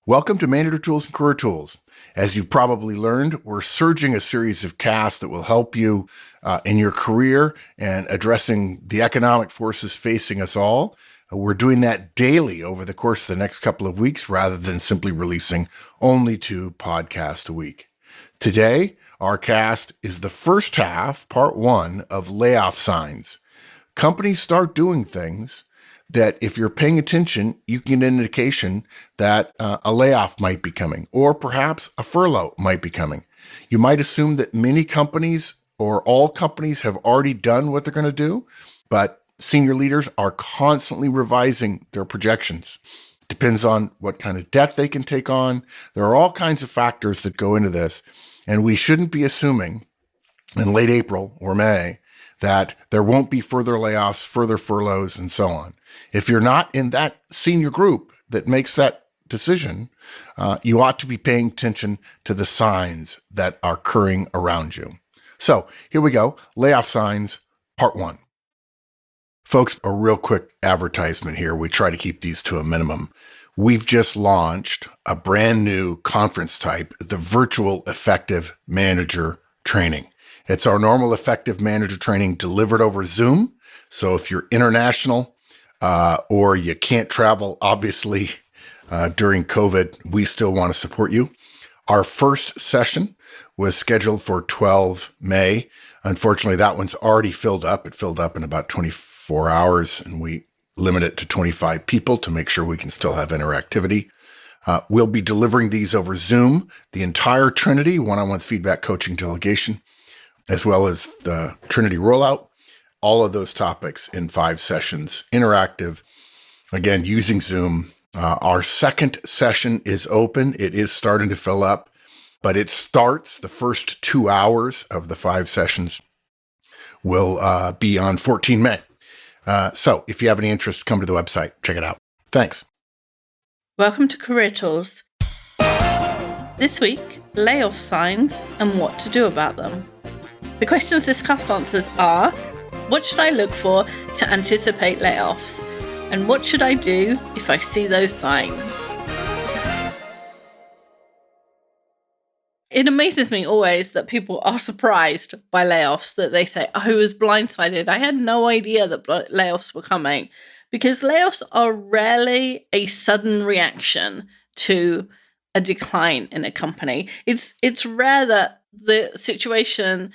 Welcome to Manager Tools and Career Tools. As you've probably learned, we're surging a series of casts that will help you in your career and addressing the economic forces facing us all. We're doing that daily over the course of the next couple of weeks rather than simply releasing only 2 podcasts a week. Today, our cast is the first half, part 1, of layoff signs. Companies start doing things that if you're paying attention, you can get an indication that a layoff might be coming, or perhaps a furlough might be coming. You might assume that many companies or all companies have already done what they're going to do, but senior leaders are constantly revising their projections. Depends on what kind of debt they can take on. There are all kinds of factors that go into this, and we shouldn't be assuming in late April or May that there won't be further layoffs, further furloughs, and so on. If you're not in that senior group that makes that decision, you ought to be paying attention to the signs that are occurring around you. So here we go. Layoff signs, part 1. Folks, a real quick advertisement here. We try to keep these to a minimum. We've just launched a brand new conference type, the Virtual Effective Manager Training. It's our normal effective manager training delivered over Zoom. So if you're international or you can't travel, obviously, during COVID, we still want to support you. Our first session was scheduled for 12 May. Unfortunately, that one's already filled up. It filled up in about 24 hours, and we limit it to 25 people to make sure we can still have interactivity. We'll be delivering these over Zoom, the entire Trinity, one-on-one feedback, coaching, delegation, as well as the Trinity rollout, all of those topics in 5 sessions, interactive, again, using Zoom. Our second session is open. It is starting to fill up, but it starts the first 2 hours of the 5 sessions will be on 14 May. So if you have any interest, come to the website, check it out. Thanks. Welcome to Career Tools. This week, layoff signs and what to do about them. The questions this cast answers are: what should I look for to anticipate layoffs? And what should I do if I see those signs? It amazes me always that people are surprised by layoffs, that they say, I was blindsided. I had no idea that layoffs were coming. Because layoffs are rarely a sudden reaction to a decline in a company. It's rare that the situation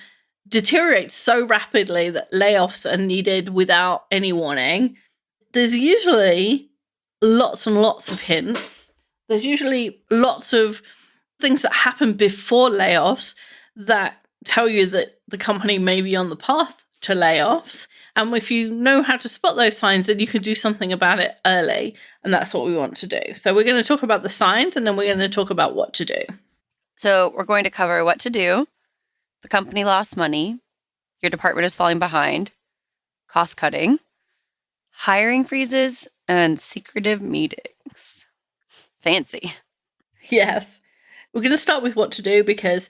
deteriorates so rapidly that layoffs are needed without any warning. There's usually lots and lots of hints. There's usually lots of things that happen before layoffs that tell you that the company may be on the path to layoffs. And if you know how to spot those signs, then you can do something about it early. And that's what we want to do. So we're going to talk about the signs, and then we're going to talk about what to do. So we're going to cover what to do, the company lost money, your department is falling behind, cost cutting, hiring freezes, and secretive meetings. Fancy. Yes. We're going to start with what to do, because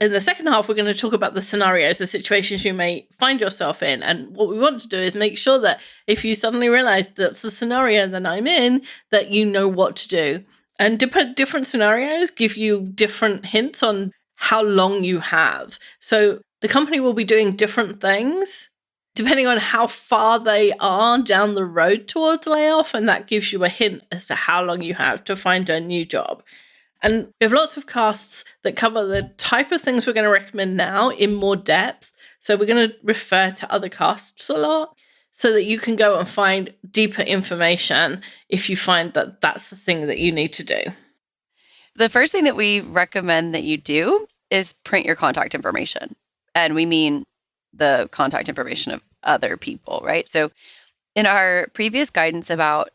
in the second half, we're going to talk about the scenarios, the situations you may find yourself in. And what we want to do is make sure that if you suddenly realize that's the scenario that I'm in, that you know what to do. And different scenarios give you different hints on how long you have. So the company will be doing different things depending on how far they are down the road towards layoff. And that gives you a hint as to how long you have to find a new job. And we have lots of casts that cover the type of things we're going to recommend now in more depth. So we're going to refer to other casts a lot so that you can go and find deeper information if you find that that's the thing that you need to do. The first thing that we recommend that you do is print your contact information. And we mean the contact information of other people, right? So in our previous guidance about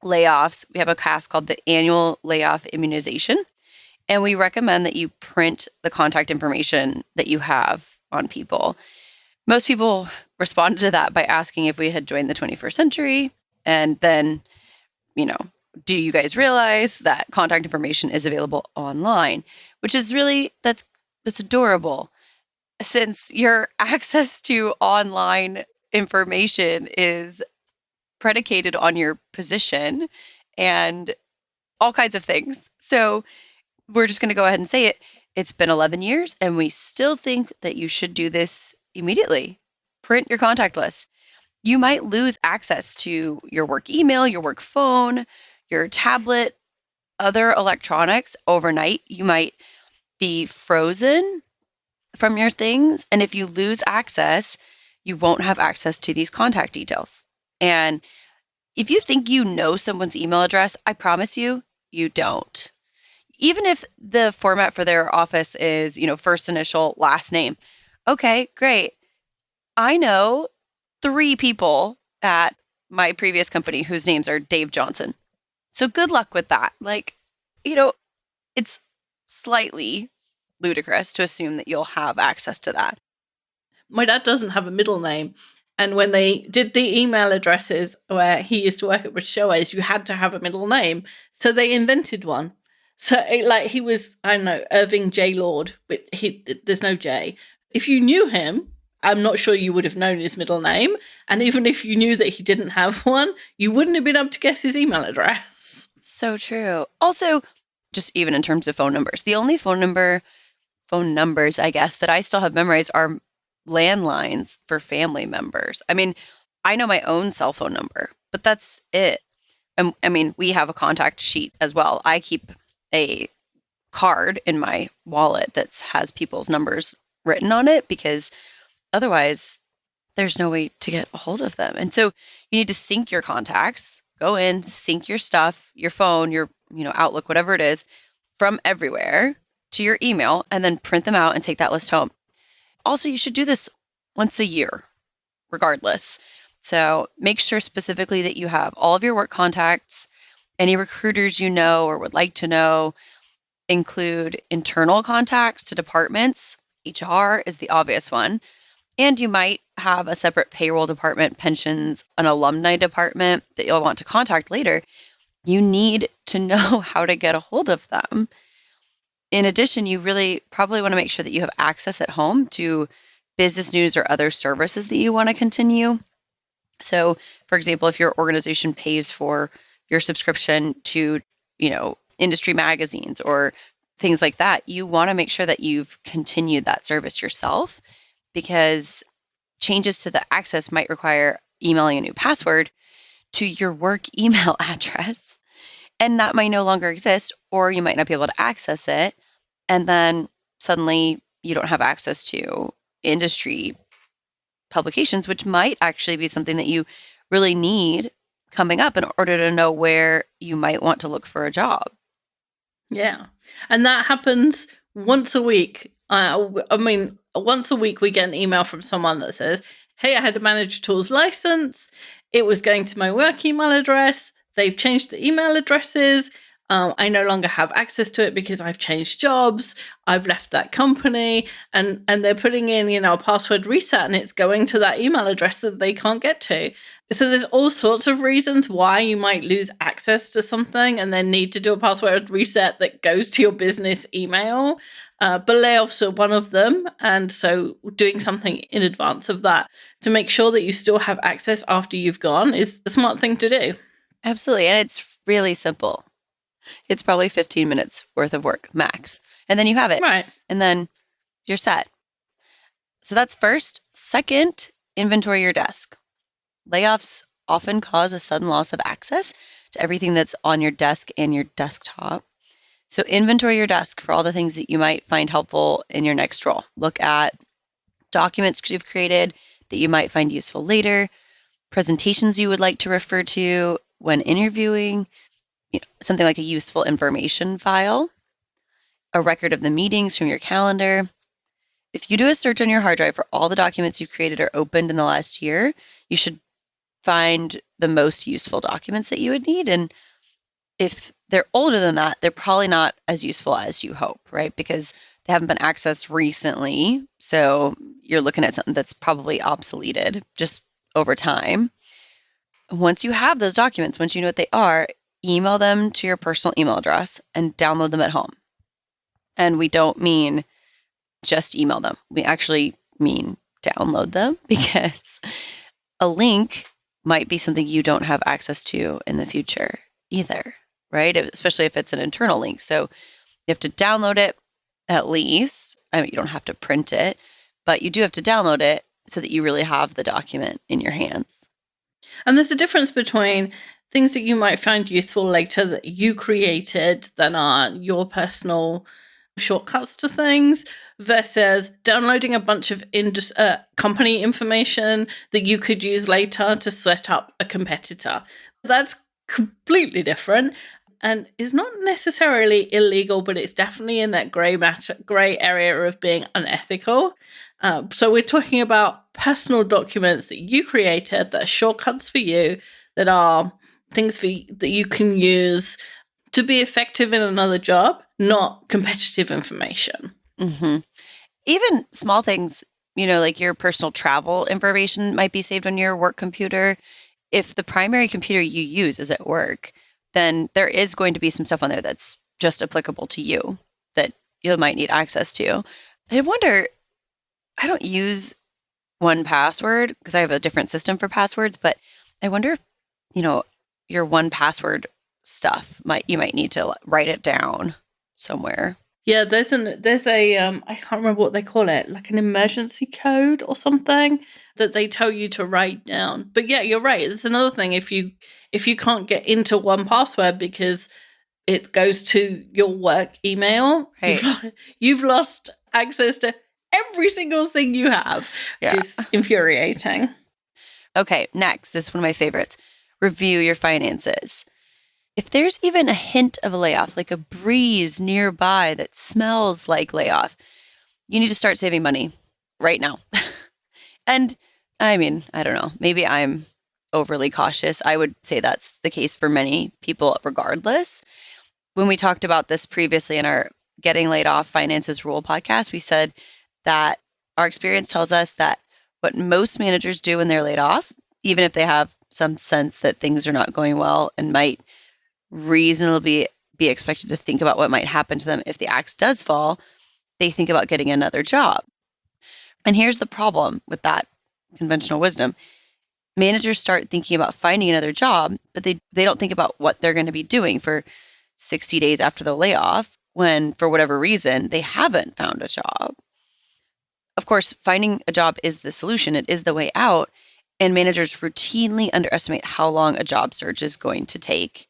layoffs, we have a cast called the Annual Layoff Immunization. And we recommend that you print the contact information that you have on people. Most people responded to that by asking if we had joined the 21st century. And then, do you guys realize that contact information is available online? Which is really, that's adorable. Since your access to online information is predicated on your position and all kinds of things. So we're just going to go ahead and say it. It's been 11 years and we still think that you should do this immediately. Print your contact list. You might lose access to your work email, your work phone, your tablet, other electronics overnight. You might be frozen from your things. And if you lose access, you won't have access to these contact details. And if you think you know someone's email address, I promise you, you don't. Even if the format for their office is, first initial, last name. Okay, great. I know 3 people at my previous company whose names are Dave Johnson. So good luck with that. It's slightly ludicrous to assume that you'll have access to that. My dad doesn't have a middle name. And when they did the email addresses where he used to work at British Airways, you had to have a middle name. So they invented one. So he was, I don't know, Irving J. Lord, but there's no J. If you knew him, I'm not sure you would have known his middle name. And even if you knew that he didn't have one, you wouldn't have been able to guess his email address. So true. Also, just even in terms of phone numbers, the only phone numbers, I guess, that I still have memorized are landlines for family members. I mean, I know my own cell phone number, but that's it. We have a contact sheet as well. I keep a card in my wallet that has people's numbers written on it because otherwise there's no way to get a hold of them. And so you need to sync your contacts, go in, sync your stuff, your phone, your, Outlook, whatever it is, from everywhere to your email, and then print them out and take that list home. Also, you should do this once a year, regardless. So make sure specifically that you have all of your work contacts, any recruiters you know or would like to know, include internal contacts to departments. HR is the obvious one. And you might have a separate payroll department, pensions, an alumni department that you'll want to contact later. You need to know how to get a hold of them. In addition, you really probably want to make sure that you have access at home to business news or other services that you want to continue. So, for example, if your organization pays for your subscription to, industry magazines or things like that, you want to make sure that you've continued that service yourself, because changes to the access might require emailing a new password to your work email address. And that might no longer exist, or you might not be able to access it. And then suddenly you don't have access to industry publications, which might actually be something that you really need coming up in order to know where you might want to look for a job. Yeah. And that happens once a week. Once a week we get an email from someone that says, hey, I had a Manager Tools license. It was going to my work email address. They've changed the email addresses. I no longer have access to it because I've changed jobs. I've left that company, and they're putting in, a password reset, and it's going to that email address that they can't get to. So there's all sorts of reasons why you might lose access to something and then need to do a password reset that goes to your business email. But layoffs are one of them. And so doing something in advance of that to make sure that you still have access after you've gone is a smart thing to do. Absolutely. And it's really simple. It's probably 15 minutes worth of work max. And then you have it. Right. And then you're set. So that's first. Second, inventory your desk. Layoffs often cause a sudden loss of access to everything that's on your desk and your desktop. So inventory your desk for all the things that you might find helpful in your next role. Look at documents you've created that you might find useful later, presentations you would like to refer to when interviewing, something like a useful information file, a record of the meetings from your calendar. If you do a search on your hard drive for all the documents you've created or opened in the last year, you should find the most useful documents that you would need. And if they're older than that, they're probably not as useful as you hope, right? Because they haven't been accessed recently. So you're looking at something that's probably obsoleted just over time. Once you have those documents, once you know what they are, email them to your personal email address and download them at home. And we don't mean just email them. We actually mean download them, because a link might be something you don't have access to in the future either. right? Especially if it's an internal link. So you have to download it at least. I mean, you don't have to print it, but you do have to download it so that you really have the document in your hands. And there's a difference between things that you might find useful later that you created that are your personal shortcuts to things versus downloading a bunch of company information that you could use later to set up a competitor. That's completely different and is not necessarily illegal, but it's definitely in that gray area of being unethical. So we're talking about personal documents that you created that are shortcuts for you, that are things that you can use to be effective in another job, not competitive information. Mm-hmm. Even small things, like your personal travel information might be saved on your work computer. If the primary computer you use is at work, then there is going to be some stuff on there that's just applicable to you that you might need access to. I wonder, I don't use 1Password because I have a different system for passwords, but I wonder if, your 1Password stuff you might need to write it down somewhere. Yeah, there's a I can't remember what they call it, like an emergency code or something that they tell you to write down. But yeah, you're right. It's another thing if you can't get into 1Password because it goes to your work email, right. You've lost access to every single thing you have, which is infuriating. Okay, next, this is one of my favorites. Review your finances. If there's even a hint of a layoff, like a breeze nearby that smells like layoff, you need to start saving money right now. And I mean, I don't know, maybe I'm overly cautious. I would say that's the case for many people regardless. When we talked about this previously in our Getting Laid Off Finances Rule podcast, we said that our experience tells us that what most managers do when they're laid off, even if they have some sense that things are not going well and might reasonably be expected to think about what might happen to them if the axe does fall, they think about getting another job. And here's the problem with that conventional wisdom. Managers start thinking about finding another job, but they don't think about what they're going to be doing for 60 days after the layoff when, for whatever reason, they haven't found a job. Of course, finding a job is the solution. It is the way out. And managers routinely underestimate how long a job search is going to take.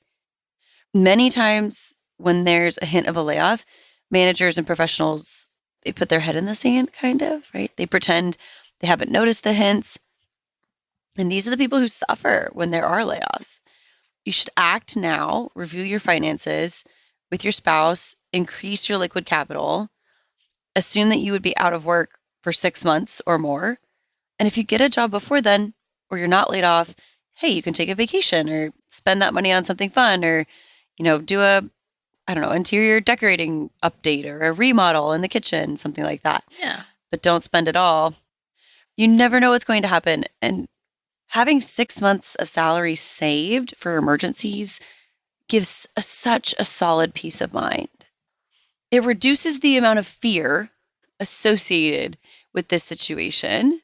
Many times when there's a hint of a layoff, managers and professionals, they put their head in the sand, kind of, right? They pretend they haven't noticed the hints. And these are the people who suffer when there are layoffs. You should act now, review your finances with your spouse, increase your liquid capital, assume that you would be out of work for 6 months or more. And if you get a job before then, or you're not laid off, hey, you can take a vacation or spend that money on something fun or, do a, interior decorating update or a remodel in the kitchen, something like that. Yeah. But don't spend it all. You never know what's going to happen. And having 6 months of salary saved for emergencies gives such a solid peace of mind. It reduces the amount of fear associated with this situation.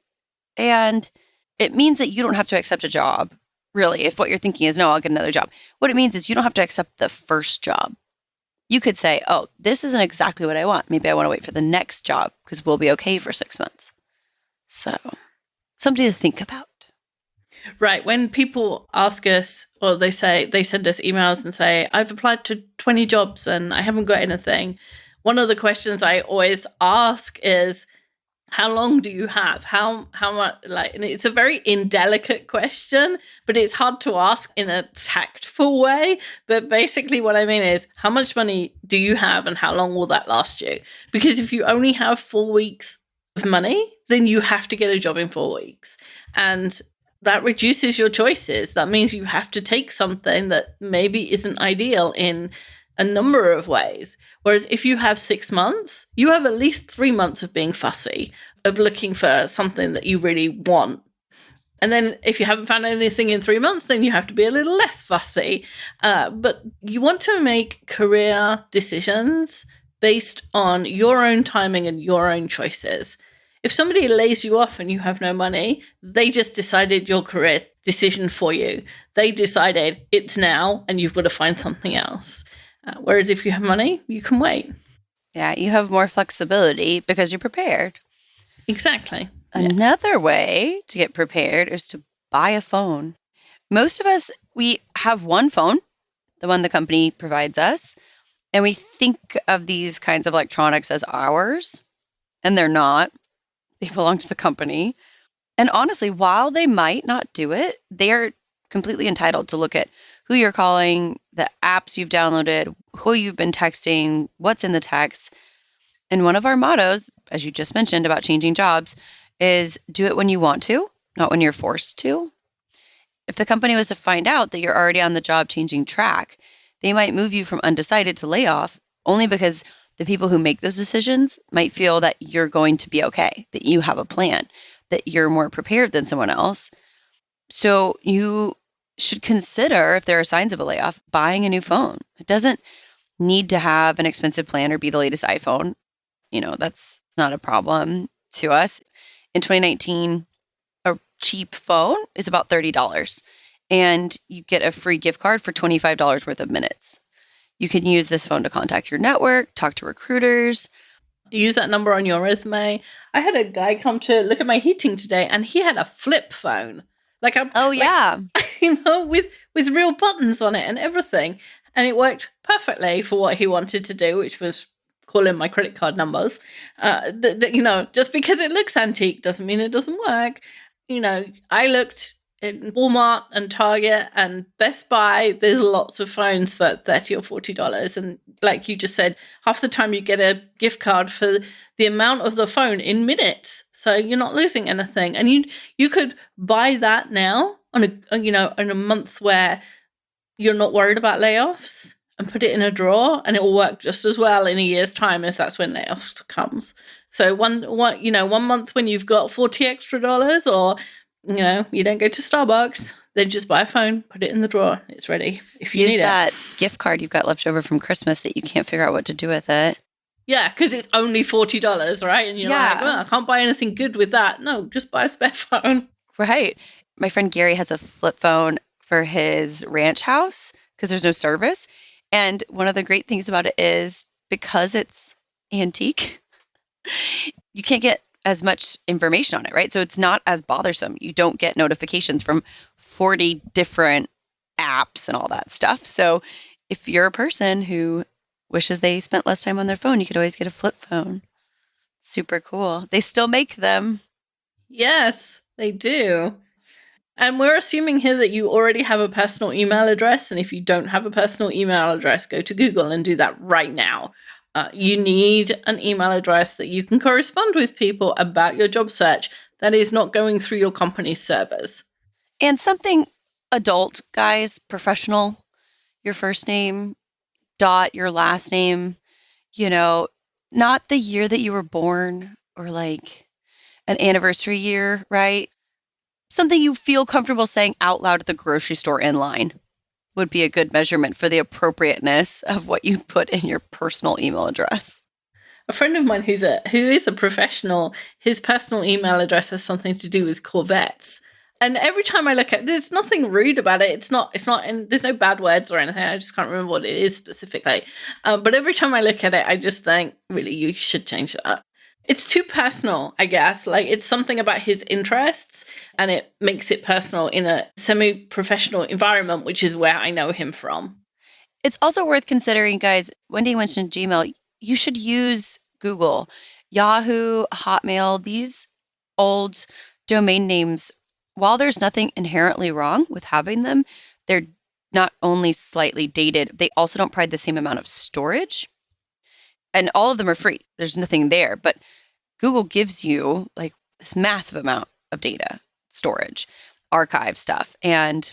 And it means that you don't have to accept a job, really. If what you're thinking is, no, I'll get another job. What it means is you don't have to accept the first job. You could say, oh, this isn't exactly what I want. Maybe I want to wait for the next job because we'll be okay for 6 months. So, something to think about. Right. When people ask us, or they send us emails and say, I've applied to 20 jobs and I haven't got anything. One of the questions I always ask is, how long do you have? How much, and it's a very indelicate question, but it's hard to ask in a tactful way. But basically what I mean is, how much money do you have and how long will that last you? Because if you only have 4 weeks of money, then you have to get a job in 4 weeks. And that reduces your choices. That means you have to take something that maybe isn't ideal in a number of ways. Whereas if you have 6 months, you have at least 3 months of being fussy, of looking for something that you really want. And then if you haven't found anything in 3 months, then you have to be a little less fussy. But you want to make career decisions based on your own timing and your own choices. If somebody lays you off and you have no money, they just decided your career decision for you. They decided it's now and you've got to find something else. Whereas if you have money, you can wait. Yeah, you have more flexibility because you're prepared. Exactly. Another way to get prepared is to buy a phone. Most of us, we have one phone, the one the company provides us, and we think of these kinds of electronics as ours, and they're not. They belong to the company. And honestly, while they might not do it, they're completely entitled to look at who you're calling, the apps you've downloaded, who you've been texting, what's in the text. And one of our mottos, as you just mentioned about changing jobs, is do it when you want to, not when you're forced to. If the company was to find out that you're already on the job changing track, they might move you from undecided to layoff only because the people who make those decisions might feel that you're going to be okay, that you have a plan, that you're more prepared than someone else. So you should consider, if there are signs of a layoff, buying a new phone. It doesn't need to have an expensive plan or be the latest iPhone. That's not a problem to us. In 2019, a cheap phone is about $30, and you get a free gift card for $25 worth of minutes. You can use this phone to contact your network, talk to recruiters. Use that number on your resume. I had a guy come to look at my heating today, and he had a flip phone. Yeah. With real buttons on it and everything. And it worked perfectly for what he wanted to do, which was call in my credit card numbers. Just because it looks antique doesn't mean it doesn't work. I looked in Walmart and Target and Best Buy. There's lots of phones for $30 or $40. And like you just said, half the time you get a gift card for the amount of the phone in minutes. So you're not losing anything. And you could buy that now on in a month where you're not worried about layoffs, and put it in a drawer, and it will work just as well in a year's time if that's when layoffs comes. So one month when you've got $40 extra, or you don't go to Starbucks, then just buy a phone, put it in the drawer, it's ready if you need it. Use that gift card you've got left over from Christmas that you can't figure out what to do with it. Yeah, because it's only $40, right? And you're like, well, I can't buy anything good with that. No, just buy a spare phone. Right. My friend Gary has a flip phone for his ranch house because there's no service. And one of the great things about it is because it's antique, you can't get as much information on it, right? So it's not as bothersome. You don't get notifications from 40 different apps and all that stuff. So if you're a person who wishes they spent less time on their phone, you could always get a flip phone. Super cool. They still make them. Yes, they do. And we're assuming here that you already have a personal email address. And if you don't have a personal email address, go to Google and do that right now. You need an email address that you can correspond with people about your job search that is not going through your company's servers. And something adult, guys, professional, your first name, dot your last name, not the year that you were born or like an anniversary year, right? Something you feel comfortable saying out loud at the grocery store in line would be a good measurement for the appropriateness of what you put in your personal email address. A friend of mine who is a professional, his personal email address has something to do with Corvettes. And every time I look at it, there's nothing rude about it. It's not, there's no bad words or anything. I just can't remember what it is specifically. But every time I look at it, I just think, really, you should change that. It's too personal, I guess. Like, it's something about his interests, and it makes it personal in a semi-professional environment, which is where I know him from. It's also worth considering, guys, Wendy mentioned Gmail. You should use Google, Yahoo, Hotmail, these old domain names. While there's nothing inherently wrong with having them, they're not only slightly dated, they also don't provide the same amount of storage. And all of them are free. There's nothing there. But Google gives you like this massive amount of data, storage, archive stuff. And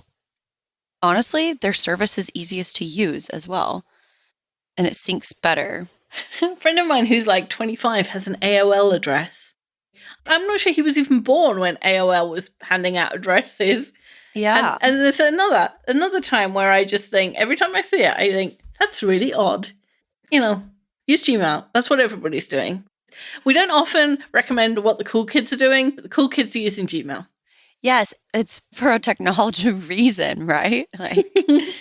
honestly, their service is easiest to use as well. And it syncs better. A friend of mine who's like 25 has an AOL address. I'm not sure he was even born when AOL was handing out addresses. Yeah. And there's another time where I just think, every time I see it, I think, that's really odd. Use Gmail. That's what everybody's doing. We don't often recommend what the cool kids are doing, but the cool kids are using Gmail. Yes, it's for a technology reason, right? Like,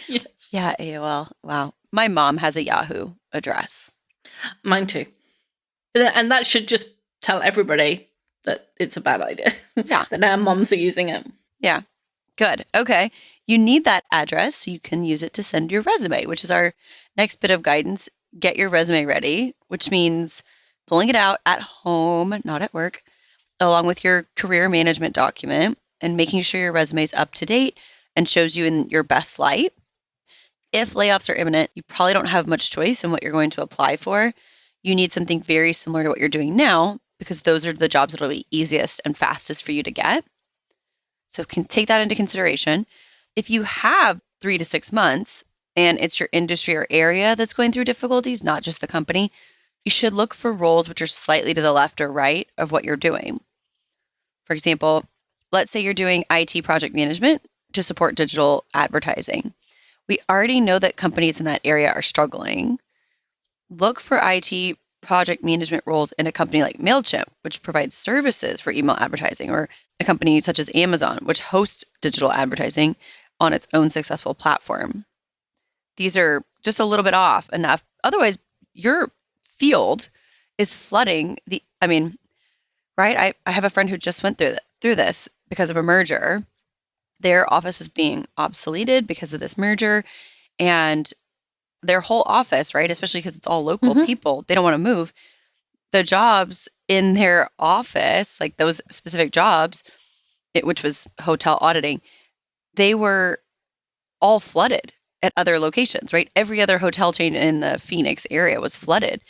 Yes. yeah, AOL. Wow. My mom has a Yahoo address. Mine too. And that should just tell everybody that it's a bad idea. Yeah. That now moms are using it. Yeah. Good. Okay. You need that address so you can use it to send your resume, which is our next bit of guidance. Get your resume ready, which means pulling it out at home, not at work, along with your career management document and making sure your resume is up to date and shows you in your best light. If layoffs are imminent, you probably don't have much choice in what you're going to apply for. You need something very similar to what you're doing now because those are the jobs that will be easiest and fastest for you to get. So can take that into consideration. If you have 3 to 6 months and it's your industry or area that's going through difficulties, not just the company, you should look for roles which are slightly to the left or right of what you're doing. For example, let's say you're doing IT project management to support digital advertising. We already know that companies in that area are struggling. Look for IT project management roles in a company like MailChimp, which provides services for email advertising, or a company such as Amazon, which hosts digital advertising on its own successful platform. These are just a little bit off enough. Otherwise, your field is flooding right? I have a friend who just went through this because of a merger. Their office was being obsoleted because of this merger, and their whole office, right, especially because it's all local people, they don't want to move. The jobs in their office, like those specific jobs, which was hotel auditing, they were all flooded at other locations, right? Every other hotel chain in the Phoenix area was flooded.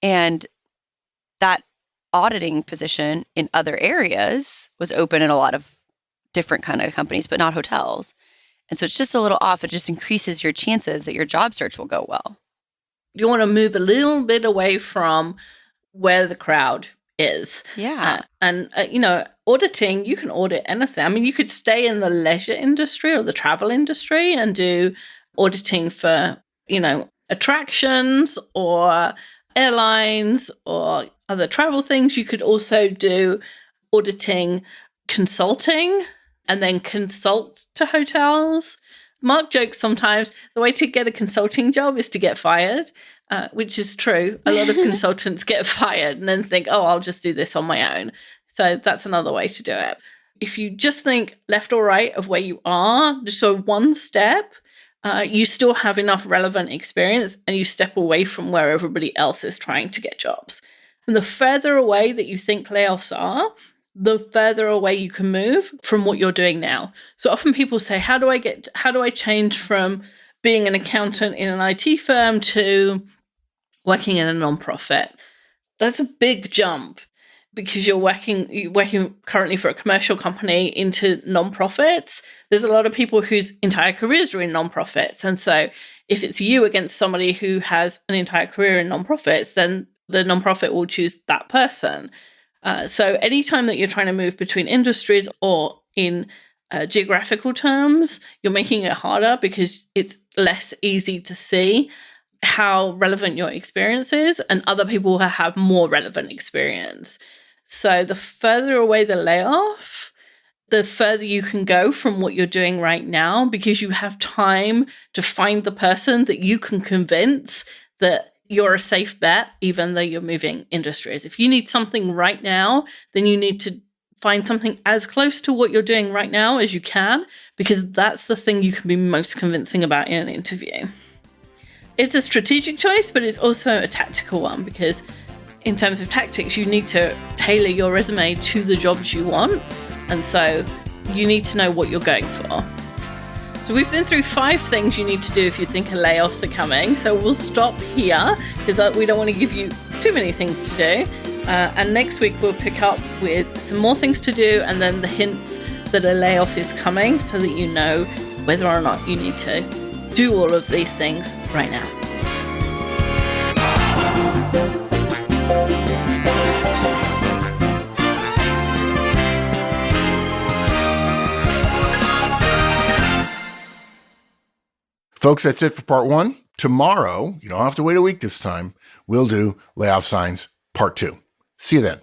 And that auditing position in other areas was open in a lot of different kind of companies, but not hotels. And so it's just a little off. It just increases your chances that your job search will go well. You want to move a little bit away from where the crowd is. Yeah. Auditing, you can audit anything. I mean, you could stay in the leisure industry or the travel industry and do auditing for, attractions or airlines or other travel things. You could also do auditing consulting and then consult to hotels. Mark jokes sometimes the way to get a consulting job is to get fired, which is true. A lot of consultants get fired and then think, oh, I'll just do this on my own. So that's another way to do it. If you just think left or right of where you are, just so one step, you still have enough relevant experience and you step away from where everybody else is trying to get jobs. And the further away that you think layoffs are, the further away you can move from what you're doing now. So often people say, how do I change from being an accountant in an IT firm to working in a nonprofit? That's a big jump because you're working currently for a commercial company into nonprofits. There's a lot of people whose entire careers are in nonprofits. And so if it's you against somebody who has an entire career in nonprofits, then the nonprofit will choose that person. So anytime that you're trying to move between industries or in geographical terms, you're making it harder because it's less easy to see how relevant your experience is, and other people will have more relevant experience. So the further away the layoff, the further you can go from what you're doing right now, because you have time to find the person that you can convince that you're a safe bet, even though you're moving industries. If you need something right now, then you need to find something as close to what you're doing right now as you can, because that's the thing you can be most convincing about in an interview. It's a strategic choice, but it's also a tactical one, because in terms of tactics, you need to tailor your resume to the jobs you want. And so you need to know what you're going for. So we've been through 5 things you need to do if you think layoffs are coming. So we'll stop here because we don't want to give you too many things to do. And next week we'll pick up with some more things to do and then the hints that a layoff is coming so that you know whether or not you need to do all of these things right now. Folks, that's it for part 1. Tomorrow, you don't have to wait a week this time, we'll do Layoff Signs Part 2. See you then.